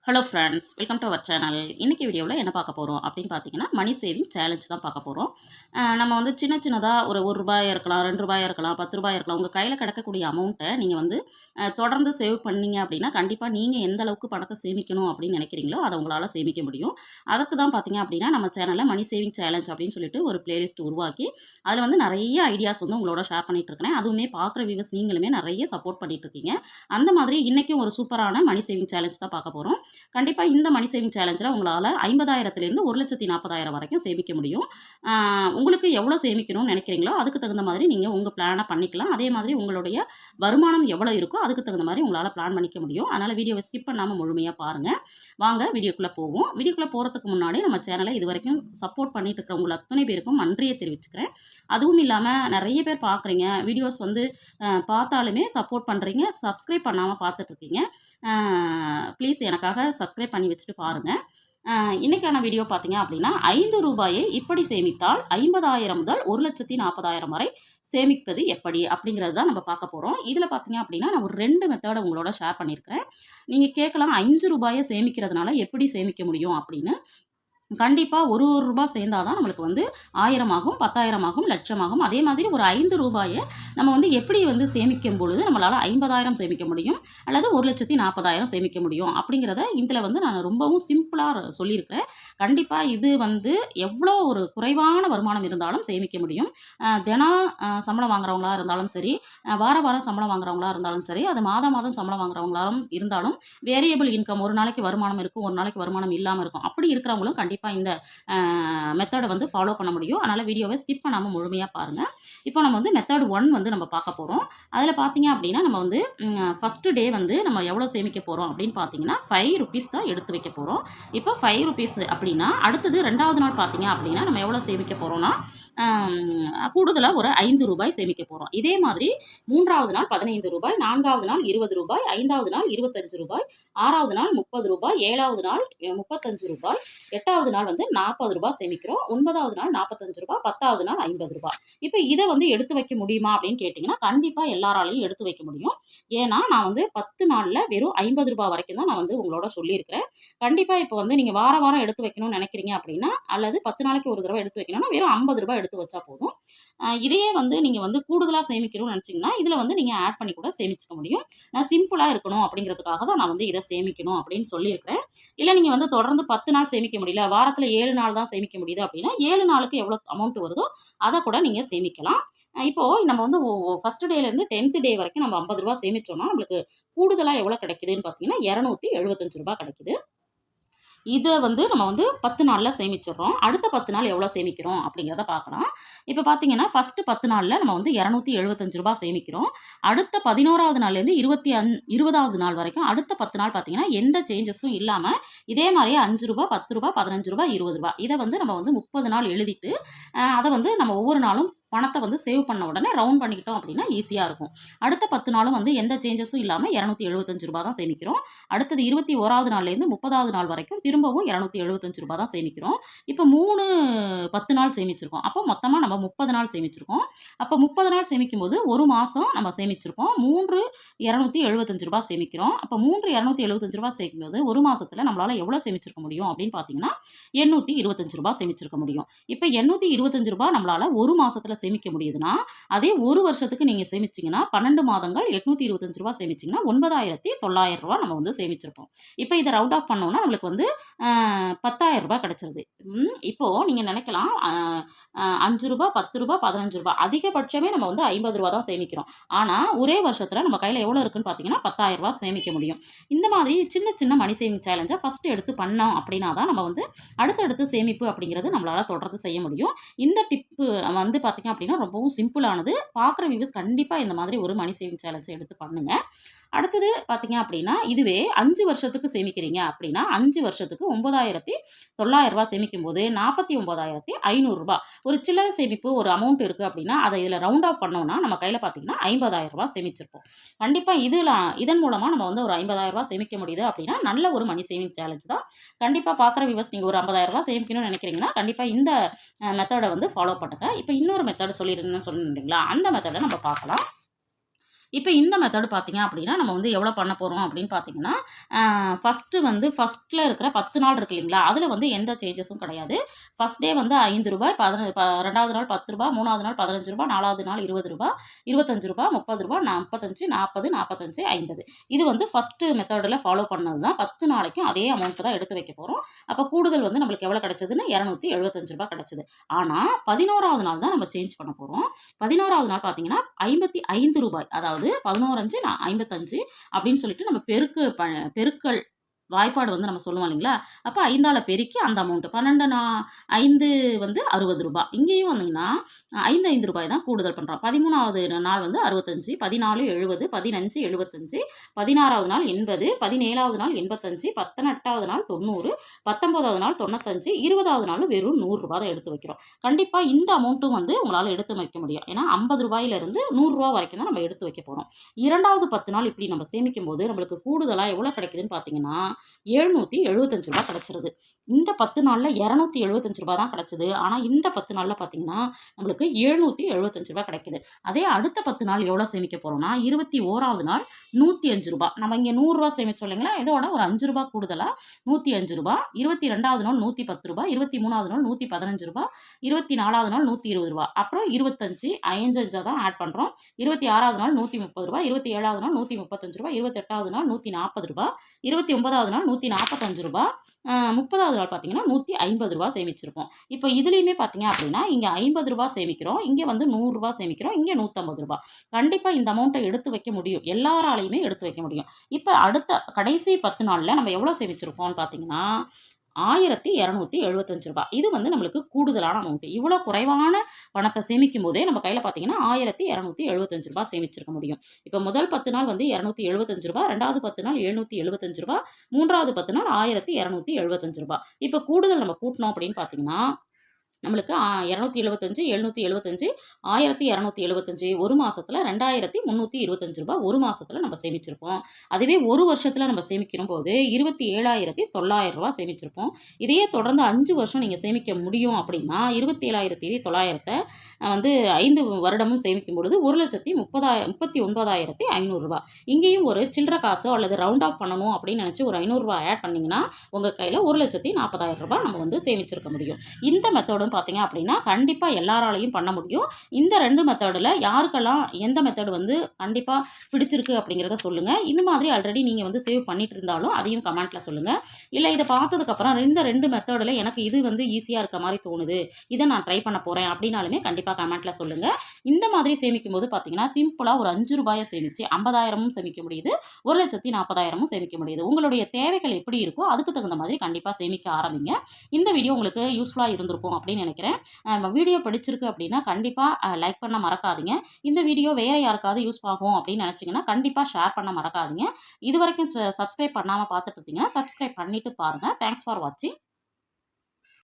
Hello friends, welcome to our channel. இன்றைக்கி வீடியோவில் என்ன பார்க்க போகிறோம் அப்படின்னு பார்த்தீங்கன்னா, மணி சேவிங் சேலஞ்ச் தான் பார்க்க போகிறோம். நம்ம வந்து சின்ன சின்னதாக ஒரு ரூபாயா இருக்கலாம், ரூ. 2 இருக்கலாம், ரூ. 10 இருக்கலாம். உங்கள் கையில் கிடக்கக்கூடிய அமௌண்ட்டை நீங்கள் வந்து தொடர்ந்து சேவ் பண்ணீங்க அப்படின்னா, கண்டிப்பாக நீங்கள் எந்த அளவுக்கு பணத்தை சேமிக்கணும் அப்படின்னு நினைக்கிறீங்களோ, அதை உங்களால் சேமிக்க முடியும். அதுக்கு தான் பார்த்தீங்க அப்படின்னா, நம்ம சேனலில் மணி சேவிங் சேலஞ்ச் அப்படின்னு சொல்லிட்டு ஒரு பிளேலிஸ்ட் உருவாக்கி, அதில் வந்து நிறைய ஐடியாஸ் வந்து உங்களோட ஷேர் பண்ணிட்டு இருக்கிறேன். அதுவுமே பார்க்குற வியூவர்ஸ் நீங்களுமே நிறைய சப்போர்ட் பண்ணிட்டு இருக்கீங்க. அந்த மாதிரி இன்றைக்கும் ஒரு சூப்பரான மணி சேவிங் சேலஞ்ச் தான் பார்க்க போகிறோம். கண்டிப்பாக இந்த மணி சேவிங் சேலஞ்சில் உங்களால் 50,000லேருந்து 1,40,000 வரைக்கும் சேமிக்க முடியும். உங்களுக்கு எவ்வளோ சேமிக்கணும்னு நினைக்கிறீங்களோ அதுக்கு தகுந்த மாதிரி நீங்கள் உங்கள் பிளானை பண்ணிக்கலாம். அதே மாதிரி உங்களுடைய வருமானம் எவ்வளோ இருக்கோ அதுக்கு தகுந்த மாதிரி உங்களால் பிளான் பண்ணிக்க முடியும். அதனால் வீடியோவை ஸ்கிப் பண்ணாமல் முழுமையாக பாருங்கள். வாங்க வீடியோக்குள்ளே போவோம். வீடியோக்குள்ளே போகிறதுக்கு முன்னாடி நம்ம சேனலை இது வரைக்கும் சப்போர்ட் பண்ணிட்டு இருக்கிற உங்களை அத்தனை பேருக்கும் நன்றியை தெரிவிச்சுக்கிறேன். அதுவும் இல்லாமல் நிறைய பேர் பார்க்குறீங்க, வீடியோஸ் வந்து பார்த்தாலுமே சப்போர்ட் பண்ணுறீங்க, சப்ஸ்கிரைப் பண்ணாமல் பார்த்துட்ருக்கீங்க. ப்ளீஸ் எனக்காக சப்ஸ்கிரைப் பண்ணி வச்சுட்டு பாருங்கள். இன்றைக்கான வீடியோ பார்த்தீங்க அப்படின்னா, ரூ. 5 இப்படி சேமித்தால் 50,000 முதல் 1,40,000 வரை சேமிப்பது எப்படி அப்படிங்கிறது தான் நம்ம பார்க்க போகிறோம். இதில் பார்த்தீங்க அப்படின்னா, நான் ஒரு 2 மெத்தடை உங்களோட ஷேர் பண்ணியிருக்கிறேன். நீங்கள் கேட்கலாம், ரூ. 5 சேமிக்கிறதுனால எப்படி சேமிக்க முடியும் அப்படின்னு. கண்டிப்பாக ஒரு ரூபாய் சேர்ந்தால் தான் நம்மளுக்கு வந்து 1000 ஆகும், 10,000 ஆகும், லட்சம் ஆகும். அதே மாதிரி ஒரு ரூ. 5 நம்ம வந்து எப்படி வந்து சேமிக்கும் பொழுது நம்மளால் 50,000 சேமிக்க முடியும், அல்லது 1,40,000 சேமிக்க முடியும் அப்படிங்கிறத இதில் வந்து நான் ரொம்பவும் சிம்பிளாக சொல்லியிருக்கிறேன். கண்டிப்பாக இது வந்து எவ்வளோ ஒரு குறைவான வருமானம் இருந்தாலும் சேமிக்க முடியும். தினம் சம்பளம் வாங்குறவங்களா இருந்தாலும் சரி, வாரம் சம்பளம் வாங்குறவங்களா இருந்தாலும் சரி, அது மாதம் சம்பளம் வாங்குறவங்களாலும் இருந்தாலும், வேரியபிள் இன்கம் ஒரு நாளைக்கு வருமானம் இருக்கும், ஒரு நாளைக்கு வருமானம் இல்லாமல் இருக்கும். அப்படி இருக்கிறவங்களும் கண்டிப்பாக இந்த மெத்தடை வந்து ஃபாலோ பண்ண முடியும். அதனால் வீடியோவை ஸ்கிப் பண்ணாமல் முழுமையாக பாருங்கள். இப்போ நம்ம வந்து மெத்தட் 1 வந்து நம்ம பார்க்க போகிறோம். அதில் பார்த்தீங்க அப்படின்னா, நம்ம வந்து ஃபஸ்ட்டு டே வந்து நம்ம எவ்வளோ சேமிக்க போகிறோம் அப்படின்னு பார்த்தீங்கன்னா, ₹5 தான் எடுத்து வைக்க போகிறோம். இப்போ ₹5 அப்படின்னா, அடுத்தது 2வது நாள் பார்த்தீங்க அப்படின்னா, நம்ம எவ்வளோ சேமிக்க போகிறோம்னா, கூடுதலாக ஒரு ₹5 சேமிக்க போகிறோம். இதே மாதிரி 3வது நாள் ₹15, 4வது நாள் ₹20, 5வது நாள் ₹25, 6வது நாள் ₹30, 7வது நாள் ₹35, 8வது நாள் வந்து ₹40 சேமிக்கிறோம், 9வது நாள் ₹45, 10வது நாள் ₹50. இப்போ இதை வந்து எடுத்து வைக்க முடியுமா அப்படின்னு கேட்டிங்கன்னா, கண்டிப்பாக எல்லாராலையும் எடுத்து வைக்க முடியும். ஏன்னா நான் வந்து 10 நாளில் வெறும் ₹50 வரைக்கும் தான் நான் வந்து உங்களோட சொல்லியிருக்கிறேன். கண்டிப்பாக இப்போ வந்து நீங்கள் வாரம் எடுத்து வைக்கணும்னு நினைக்கிறீங்க அப்படின்னா, அல்லது 10 நாளைக்கு ஒரு தடவை எடுத்து வைக்கணும்னா வெறும் ₹50 எடுத்து வச்சா போதும். இதையே வந்து நீங்கள் வந்து கூடுதலாக சேமிக்கணும்னு நினச்சிங்கன்னா, இதில் வந்து நீங்கள் ஆட் பண்ணி கூட சேமிச்சுக்க முடியும். நான் சிம்பிளாக இருக்கணும் அப்படிங்கிறதுக்காக தான் நான் வந்து இதை சேமிக்கணும் அப்படின்னு சொல்லியிருக்கிறேன். இல்லை நீங்கள் வந்து தொடர்ந்து 10 நாள் சேமிக்க முடியல, வாரத்தில் 7 நாள் தான் சேமிக்க முடியுது அப்படின்னா, 7 நாளுக்கு எவ்வளோ அமௌண்ட் வருதோ அதை கூட நீங்கள் சேமிக்கலாம். இப்போது நம்ம வந்து ஃபஸ்ட்டு டேலேருந்து 10th டே வரைக்கும் நம்ம ₹50 சேமித்தோம்னா நம்மளுக்கு கூடுதலாக எவ்வளோ கிடைக்குதுன்னு பார்த்தீங்கன்னா, ₹275 கிடைக்குது. இதை வந்து நம்ம வந்து 10 நாளில் சேமிச்சிடுறோம். அடுத்த 10 நாள் எவ்வளோ சேமிக்கிறோம் அப்படிங்கிறத பார்க்கலாம். இப்போ பார்த்தீங்கன்னா, ஃபஸ்ட்டு 10 நாளில் நம்ம வந்து ₹275 சேமிக்கிறோம். அடுத்த 11வது நாள்லேருந்து 20வது நாள் வரைக்கும் அடுத்த 10 நாள் பார்த்தீங்கன்னா, எந்த சேஞ்சஸும் இல்லாமல் இதே மாதிரியே ₹5, ₹10, ₹15, ₹20 இதை வந்து நம்ம வந்து 30 நாள் எழுதிட்டு, அதை வந்து நம்ம ஒவ்வொரு நாளும் பணத்தை வந்து சேவ் பண்ண உடனே ரவுண்ட் பண்ணிக்கிட்டோம் அப்படின்னா ஈஸியாக இருக்கும். அடுத்த 10 நாளும் வந்து எந்த சேஞ்சஸும் இல்லாமல் ₹275 தான் சேமிக்கிறோம். அடுத்தது 21வது நாள்லேருந்து 30வது நாள் வரைக்கும் திரும்பவும் ₹275 தான் சேமிக்கிறோம். இப்போ 10 நாள் சேமிச்சிருக்கோம். அப்போ மொத்தமாக நம்ம 30 நாள் சேமிச்சிருக்கோம். அப்போ 30 நாள் சேமிக்கும்போது ஒரு மாதம் நம்ம சேமிச்சிருக்கோம். ₹275 சேமிக்கிறோம். அப்போ ₹275 சேர்க்கும்போது ஒரு மாதத்தில் நம்மளால் எவ்வளோ சேமிச்சிருக்க முடியும் அப்படின்னு பார்த்தீங்கன்னா, ₹825 சேமிச்சிருக்க முடியும். இப்போ ₹825 நம்மளால் ஒரு மாதத்தில் சேமிக்க முடியுதுன்னா, அதே ஒரு வருஷத்துக்கு நீங்கள் சேமிச்சிங்கன்னா 12 மாதங்கள் ₹825 சேமிச்சிங்கன்னா ₹9,900 நம்ம வந்து சேமிச்சிருப்போம். இப்போ இதை ரவுண்ட் ஆஃப் பண்ணோம்னா நம்மளுக்கு வந்து ₹10,000 கிடைச்சிருது. இப்போது நீங்கள் நினைக்கலாம், ₹5, ₹10, ₹15 அதிகபட்சமே நம்ம வந்து ₹50 தான் சேமிக்கிறோம். ஆனால் ஒரே வருஷத்தில் நம்ம கையில் எவ்வளோ இருக்குன்னு பார்த்தீங்கன்னா ₹10,000 சேமிக்க முடியும். இந்த மாதிரி சின்ன சின்ன மணி சேவிங் சேலஞ்சை ஃபஸ்ட்டு எடுத்து பண்ணோம் அப்படின்னா தான் நம்ம வந்து அடுத்தடுத்து சேமிப்பு அப்படிங்கிறது நம்மளால் தொடர்ந்து செய்ய முடியும். இந்த டிப்பு வந்து பார்த்தீங்க அப்படின்னா ரொம்பவும் சிம்பிளானது. பார்க்குற வியூவர்ஸ் கண்டிப்பாக இந்த மாதிரி ஒரு மணி சேவிங் சேலஞ்சை எடுத்து பண்ணுங்கள். அடுத்தது பார்த்தீங்க அப்படின்னா, இதுவே 5 வருஷத்துக்கு சேமிக்கிறீங்க அப்படின்னா, 5 வருஷத்துக்கு ₹9,900 சேமிக்கும்போது ₹49,500 ஒரு சில்லறை சேமிப்பு ஒரு அமௌண்ட் இருக்குது அப்படின்னா, அதை இதில் ரவுண்ட் ஆஃப் பண்ணோம்னா நம்ம கையில் பார்த்தீங்கன்னா ₹50,000 சேமிச்சிருப்போம். கண்டிப்பாக இதன் மூலமாக நம்ம வந்து ஒரு ₹50,000 சேமிக்க முடியுது அப்படின்னா, நல்ல ஒரு மணி சேவிங் சேலஞ்ச் தான். கண்டிப்பாக பார்க்குற வியூவர்ஸ் நீங்கள் ஒரு ₹50,000 சேமிக்கணும்னு நினைக்கிறீங்கன்னா, கண்டிப்பாக இந்த மெத்தடை வந்து ஃபாலோ பண்ணுங்கள். இப்போ இன்னொரு மெத்தட் சொல்லியிருந்தேன்னு சொன்னீங்களா, அந்த மெத்தடை நம்ம பார்க்கலாம். இப்போ இந்த மெத்தட் பார்த்தீங்க அப்படின்னா நம்ம வந்து எவ்வளோ பண்ண போகிறோம் அப்படின்னு பார்த்தீங்கன்னா ஃபஸ்ட்டில் இருக்கிற 10 நாள் இருக்கு இல்லைங்களா, அதில் வந்து எந்த சேஞ்சஸும் கிடையாது. ஃபஸ்ட் டே வந்து ரூ. 5, ரெண்டாவது நாள் ரூ. 10, மூணாவது நாள் ரூ. 15, நாலாவது நாள் ரூ. 20, ரூ. 25, ரூ. 30, 35, 40, 45, 50. இது வந்து ஃபஸ்ட்டு மெத்தடில் ஃபாலோ பண்ணது தான். 10 நாளைக்கும் அதே அமௌண்ட் தான் எடுத்து வைக்க போகிறோம். அப்போ கூடுதல் வந்து நம்மளுக்கு எவ்வளோ கிடைச்சதுன்னா ரூ. 275 கிடைச்சது. ஆனால் 11வது நாள் தான் நம்ம சேஞ்ச் பண்ண போகிறோம். 11வது நாள் பார்த்தீங்கன்னா ரூ. 55, அதாவது 11 55 அப்படின்னு சொல்லிட்டு நம்ம பெருக்கல் வாய்ப்பாடு வந்து நம்ம சொல்லுவோம் இல்லைங்களா, அப்போ 5ஆல் பெருக்கி அந்த அமௌண்ட்டு 5 வந்து ரூ. 60. இங்கேயும் வந்தீங்கன்னா ரூ. 5 தான் கூடுதல் பண்ணுறோம். 13வது நாள் வந்து 65, 14 70, 15 75, 16வது நாள் 80, 17வது நாள் 85, 18வது நாள் 90, 19வது நாள் 95, 20வது நாள் வெறும் ரூ. 100 தான் எடுத்து வைக்கிறோம். கண்டிப்பாக இந்த அமௌண்ட்டும் வந்து உங்களால் எடுத்து வைக்க முடியும். ஏன்னா ரூ. 50 ரூ. 100 வரைக்கும் தான் நம்ம எடுத்து வைக்க போகிறோம். இரண்டாவது 10 நாள் இப்படி நம்ம சேமிக்கும் போது நம்மளுக்கு கூடுதலாக எவ்வளோ கிடைக்குதுன்னு பார்த்தீங்கன்னா ரூ. 775 கிடைச்சிருது. இந்த 10 நாளில் ரூ. 275 தான் கிடைச்சது. ஆனால் இந்த 10 நாளில் பார்த்தீங்கன்னா நம்மளுக்கு ரூ. 775 கிடைக்குது. அதே அடுத்த 10 நாள் எவ்வளோ சேமிக்க போகிறோம்னா 21வது நாள் ரூ. 105. நம்ம இங்கே ரூ. 100 சேமிச்சோம் இல்லைங்களா, இதோட ஒரு ரூ. 5 கூடுதலாக ரூ. 105. 22வது நாள் ரூ. 110, 23வது நாள் ரூ. 115, 24வது நாள் ரூ. 120, அப்புறம் 25 55 தான் ஆட் பண்ணுறோம். 26வது நாள் ரூ. 130, 27வது நாள் ரூ. 135, 28வது நாள் ரூ. 140, 29வது நாள் ரூ. 145, 30வது நாள் பார்த்தீங்கன்னா ரூ. 150 சேமிச்சிருப்போம். இப்போ இதுலேயுமே பார்த்தீங்க அப்படின்னா இங்கே ரூ. 50 சேமிக்கிறோம், இங்கே வந்து ரூ. 100 சேமிக்கிறோம், இங்கே ரூ. 150. கண்டிப்பாக இந்த அமௌண்ட்டை எடுத்து வைக்க முடியும், எல்லாராலையுமே எடுத்து வைக்க முடியும். இப்போ அடுத்த கடைசி 10 நாளில் நம்ம எவ்வளோ சேமிச்சிருப்போம்னு பார்த்தீங்கன்னா ரூ. 1275. இது வந்து நம்மளுக்கு கூடுதலான அமௌண்ட். இவ்வளோ குறைவான பணத்தை சேமிக்கும் போதே நம்ம கையில் பார்த்தீங்கன்னா ரூ. 1275 சேமிச்சிருக்க முடியும். இப்போ முதல் 10 நாள் வந்து ரூ. 275, ரெண்டாவது 10 நாள் ரூ. 775, மூன்றாவது 10 நாள் ரூ. 1275. இப்போ கூடுதல் நம்ம கூட்டினோம் அப்படின்னு பார்த்தீங்கன்னா நம்மளுக்கு 275, 775, 1275 ஒரு மாதத்தில் ரூ. 2325 ஒரு மாதத்தில் நம்ம சேமிச்சிருப்போம். அதுவே ஒரு வருஷத்தில் நம்ம சேமிக்கிற போது ரூ. 27,900 சேமிச்சிருப்போம். இதையே தொடர்ந்து 5 வருஷம் நீங்கள் சேமிக்க முடியும் அப்படின்னா 27,900 வந்து 5 வருடமும் சேமிக்கும் பொழுது 1,39,500. இங்கேயும் ஒரு சில்லற காசோ அல்லது ரவுண்ட் ஆஃப் பண்ணணும் அப்படின்னு நினச்சி ஒரு ரூ. 500 ஆட் பண்ணிங்கன்னா உங்கள் கையில் 1,40,000 நம்ம வந்து சேமிச்சிருக்க முடியும். இந்த மெத்தடும் பார்த்தீங்க அப்படின்னா கண்டிப்பாக எல்லாராலையும் பண்ண முடியும். இந்த 2 மெத்தடில் யாருக்கெல்லாம் எந்த மெத்தட் வந்து கண்டிப்பாக பிடிச்சிருக்கு அப்படிங்கிறத சொல்லுங்கள். இந்த மாதிரி ஆல்ரெடி நீங்கள் வந்து சேவ் பண்ணிட்டு இருந்தாலும் அதையும் கமெண்ட்டில் சொல்லுங்கள். இல்லை இதை பார்த்ததுக்கப்புறம் இந்த 2 மெத்தடில் எனக்கு இது வந்து ஈஸியாக இருக்க மாதிரி தோணுது, இதை நான் ட்ரை பண்ண போகிறேன் அப்படின்னாலுமே கண்டிப்பாக கமெண்ட்டில் சொல்லுங்கள். இந்த மாதிரி சேமிக்கும் போது பார்த்தீங்கன்னா சிம்பிளாக ஒரு ரூ. 5 சேமித்து 50,000 சேமிக்க முடியுது, 1,40,000 சேமிக்க முடியுது. உங்களுடைய தேவைகள் எப்படி இருக்கோ அதுக்கு தகுந்த மாதிரி கண்டிப்பாக சேமிக்க ஆரம்பிங்க. இந்த வீடியோ உங்களுக்கு யூஸ்ஃபுல்லாக இருந்திருக்கும் அப்படின்னு நினைக்கிறேன். வீடியோ பிடிச்சிருக்கு அப்படின்னா கண்டிப்பாக லைக் பண்ண மறக்காதீங்க. இந்த வீடியோ வேறு யாருக்காவது யூஸ் ஆகும் அப்படின்னு நினச்சிங்கன்னா கண்டிப்பாக ஷேர் பண்ண மறக்காதீங்க. இது வரைக்கும் சப்ஸ்கிரைப் பண்ணாமல் பார்த்துட்டு இருந்தீங்கன்னா சப்ஸ்கிரைப் பண்ணிவிட்டு பாருங்கள். தேங்க்ஸ் ஃபார் வாட்சிங்.